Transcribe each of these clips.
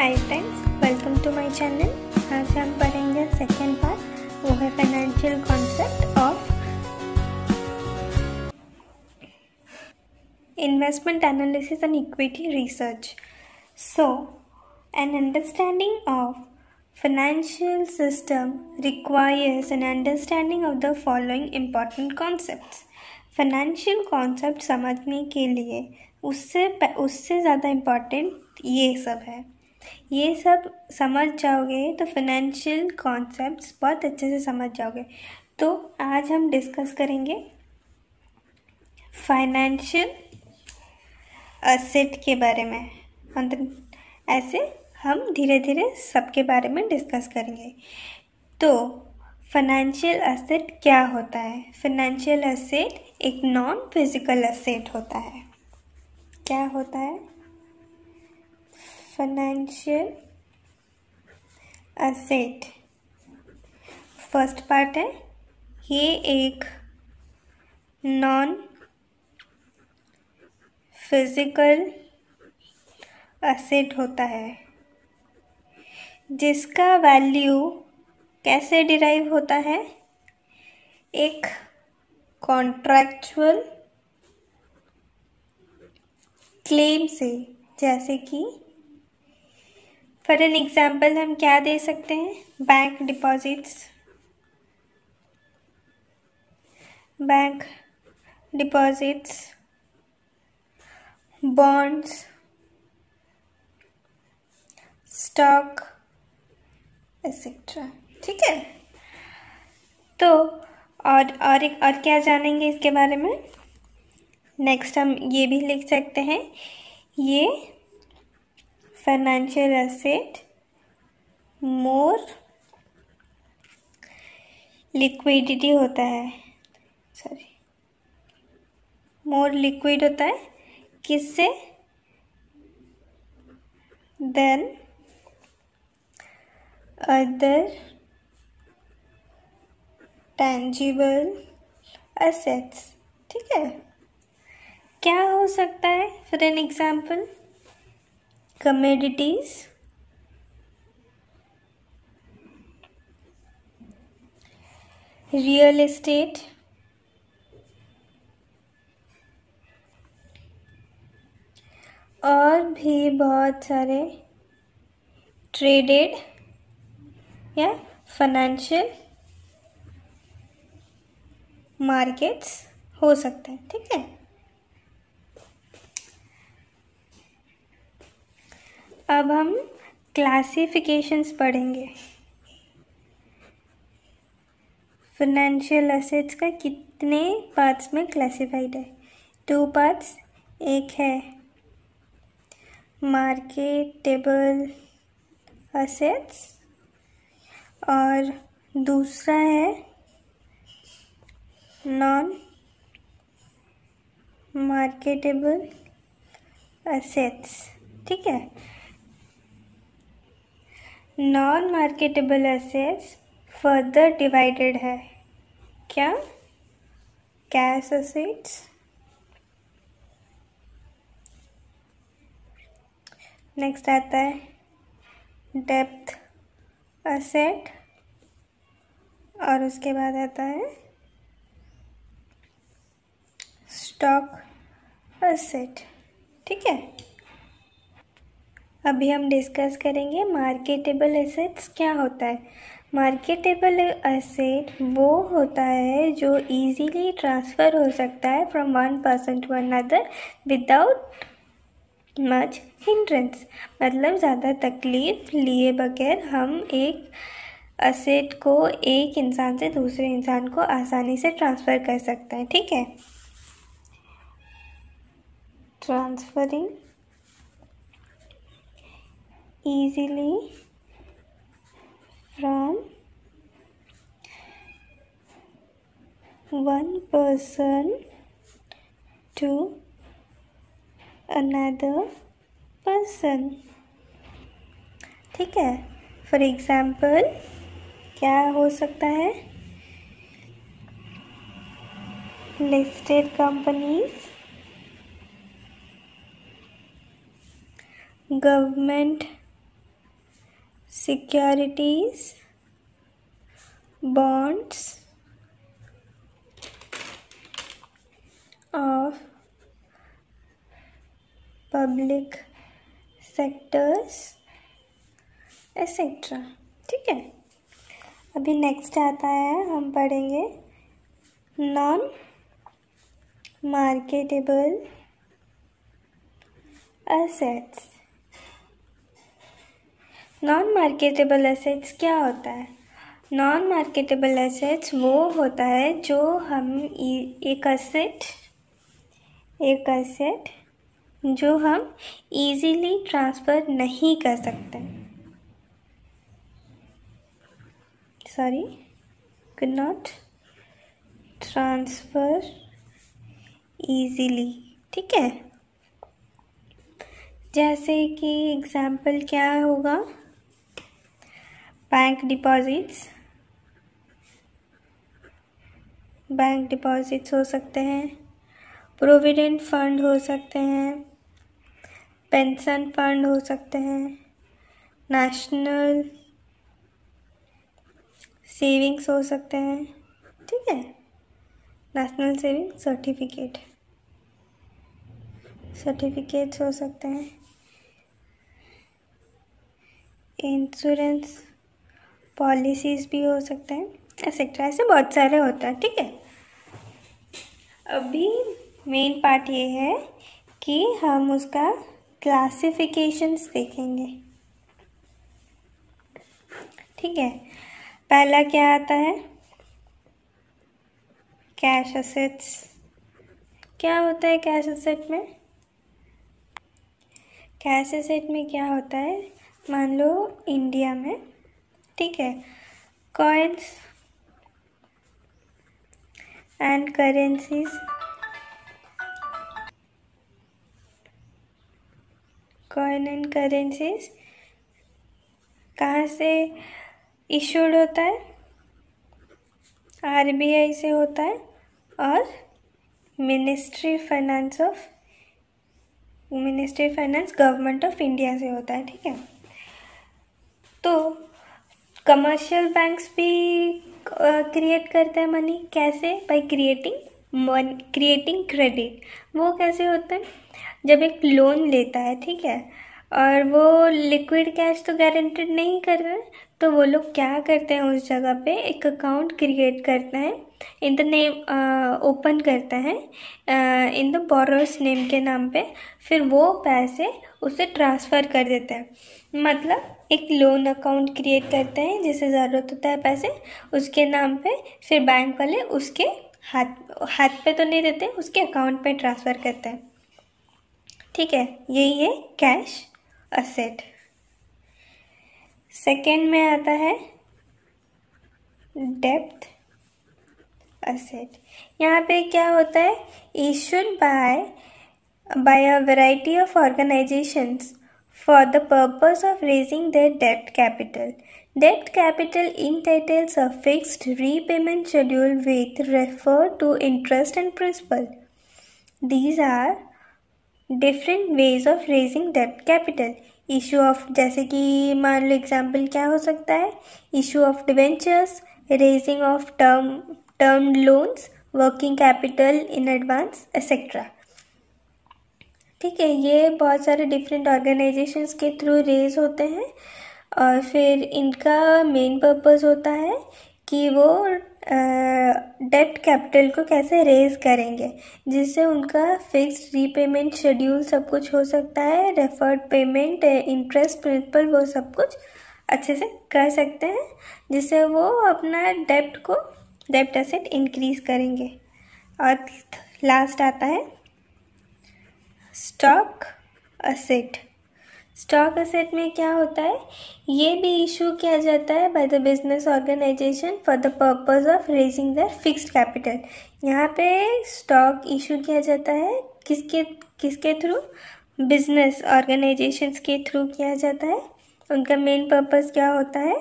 Hi friends, welcome to my channel. आज हम पढ़ेंगे सेकेंड पार्ट, वो है financial concept of investment analysis and equity research. So an understanding of financial system requires an understanding of the following important concepts। Financial concept समझने के लिए उससे ज़्यादा इम्पॉर्टेंट ये सब है। ये सब समझ जाओगे तो फाइनेंशियल कॉन्सेप्ट्स बहुत अच्छे से समझ जाओगे। तो आज हम डिस्कस करेंगे फाइनेंशियल एसेट के बारे में। ऐसे हम धीरे धीरे सबके बारे में डिस्कस करेंगे। तो फाइनेंशियल एसेट क्या होता है? फाइनेंशियल एसेट एक नॉन फिजिकल एसेट होता है। क्या होता है? फाइनेंशियल एसेट फर्स्ट पार्ट है, ये एक नॉन फिजिकल एसेट होता है जिसका वैल्यू कैसे डिराइव होता है? एक कॉन्ट्रैक्चुअल क्लेम से। जैसे कि फॉर एन एग्जाम्पल हम क्या दे सकते हैं? Bank deposits, bonds, stock etcetera. ठीक है, तो और क्या जानेंगे इसके बारे में? नेक्स्ट हम ये भी लिख सकते हैं, ये फाइनेंशियल एसेट मोर लिक्विडिटी होता है, मोर लिक्विड होता है किससे? Then other tangible assets. ठीक है, क्या हो सकता है? For an example commodities, real estate, और भी बहुत सारे ट्रेडेड या फाइनेंशियल मार्केट्स हो सकते हैं। ठीक है, अब हम क्लासिफिकेशंस पढ़ेंगे। फाइनेंशियल एसेट्स का कितने पार्ट्स में क्लासिफाइड है? 2 पार्ट्स। एक है मार्केटेबल एसेट्स और दूसरा है नॉन मार्केटेबल एसेट्स। ठीक है, non marketable assets further divided है। क्या? कैश एसेट्स, नेक्स्ट आता है डेप्थ एसेट, और उसके बाद आता है स्टॉक एसेट। ठीक है, अभी हम डिस्कस करेंगे मार्केटेबल एसेट्स क्या होता है। मार्केटेबल एसेट वो होता है जो इजीली ट्रांसफ़र हो सकता है from one person to another without much hindrance. मतलब ज़्यादा तकलीफ लिए बगैर हम एक एसेट को एक इंसान से दूसरे इंसान को आसानी से ट्रांसफ़र कर सकते हैं। ठीक है, transferring easily from one person to another person। ठीक है, फॉर एग्जाम्पल क्या हो सकता है? Listed companies, government securities, bonds of public sectors etcetera. ठीक है, अभी नेक्स्ट आता है, हम पढ़ेंगे non marketable assets. Non marketable assets क्या होता है? नॉन मार्केटेबल एसेट्स वो होता है जो हम एक एसेट जो हम इजीली ट्रांसफ़र नहीं कर सकते, could not ट्रांसफ़र easily। ठीक है, जैसे कि एग्जाम्पल क्या होगा? बैंक डिपॉजिट्स हो सकते हैं, प्रोविडेंट फंड हो सकते हैं, पेंशन फंड हो सकते हैं, नेशनल सेविंग्स हो सकते हैं। ठीक है, नेशनल सेविंग सर्टिफिकेट्स हो सकते हैं, इंश्योरेंस पॉलिसीज़ भी हो सकते हैं, एक्सेट्रा। ऐसे बहुत सारे होता है। ठीक है, अभी मेन पार्ट ये है कि हम उसका क्लासिफिकेशंस देखेंगे। ठीक है, पहला क्या आता है? Cash assets. क्या होता है कैश एसेट में? कैश एसेट में क्या होता है, मान लो इंडिया में, ठीक है, coins and currencies, coin and currencies कहाँ से इशूड होता है? आरबीआई से होता है और ministry finance government of India से होता है। ठीक है, तो कमर्शियल बैंक्स भी क्रिएट करते हैं मनी। कैसे? By creating credit. वो कैसे होता है? जब एक लोन लेता है, ठीक है, और वो लिक्विड कैश तो गारंटेड नहीं कर रहे, तो वो लोग क्या करते हैं, उस जगह पे एक अकाउंट क्रिएट करते हैं, इन द नेम ओपन करते हैं इन द बोरोर्स नेम के नाम पे, फिर वो पैसे उसे ट्रांसफ़र कर देते हैं। मतलब एक लोन अकाउंट क्रिएट करते हैं, जिसे ज़रूरत होता है पैसे, उसके नाम पे, फिर बैंक वाले उसके हाथ पे तो नहीं देते, उसके अकाउंट पे ट्रांसफ़र करते हैं। ठीक है, यही है कैश एसेट। सेकेंड में आता है डेब्ट एसेट। यहाँ पे क्या होता है? Issued by a variety of organisations for the purpose of raising their debt capital. Debt capital entitles a fixed repayment schedule with refer to interest and principal. These are different ways of raising debt capital. Issue of, जैसे कि मान लो example क्या हो सकता है? Issue of debentures, raising of term loans, working capital in advance, etcetera. ठीक है, ये बहुत सारे डिफरेंट ऑर्गेनाइजेशंस के थ्रू रेज होते हैं, और फिर इनका मेन पर्पस होता है कि वो डेब्ट कैपिटल को कैसे रेज करेंगे, जिससे उनका फिक्स्ड रीपेमेंट शेड्यूल सब कुछ हो सकता है, रेफर्ड पेमेंट, इंटरेस्ट, प्रिंसिपल, वो सब कुछ अच्छे से कर सकते हैं, जिससे वो अपना डेब्ट एसेट इंक्रीज करेंगे। और लास्ट आता है स्टॉक एसेट। स्टॉक एसेट में क्या होता है? ये भी इशू किया जाता है by the business organization for the purpose of raising their fixed capital. यहाँ पे स्टॉक इशू किया जाता है किसके थ्रू? बिजनेस ऑर्गेनाइजेशंस के थ्रू किया जाता है। उनका मेन पर्पस क्या होता है?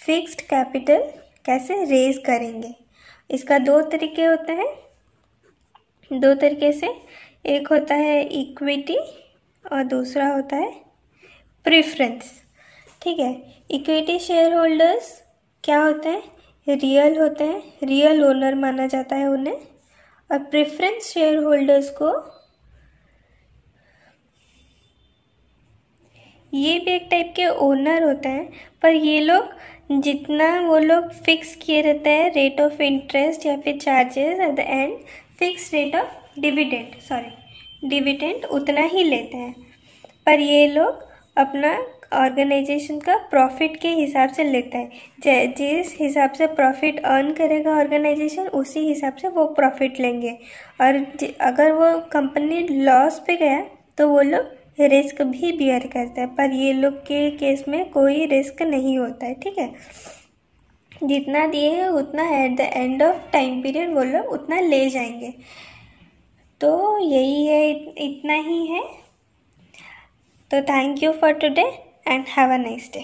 फिक्स्ड कैपिटल कैसे रेज करेंगे। इसका दो तरीके होते हैं, दो तरीके से, एक होता है इक्विटी और दूसरा होता है प्रेफरेंस। ठीक है। इक्विटी शेयर होल्डर्स क्या होते हैं? रियल होते हैं, रियल ओनर माना जाता है उन्हें। और प्रेफरेंस शेयर होल्डर्स को, ये भी एक टाइप के ओनर होते हैं, पर ये लोग जितना वो लोग फिक्स किए रहते हैं रेट ऑफ इंटरेस्ट या फिर charges at the end, fix rate of dividend उतना ही लेते हैं। पर ये लोग अपना ऑर्गेनाइजेशन का प्रॉफिट के हिसाब से लेते हैं। जिस हिसाब से प्रॉफिट अर्न करेगा ऑर्गेनाइजेशन, उसी हिसाब से वो प्रॉफिट लेंगे। और अगर वो कंपनी लॉस पे गया तो वो लोग रिस्क भी बियर करते हैं, पर ये लोग के केस में कोई रिस्क नहीं होता है, ठीक है। जितना दिए हैं उतना at the end of time period वो लोग उतना ले जाएंगे। तो यही है, इतना ही है। तो thank you for today and have a nice day.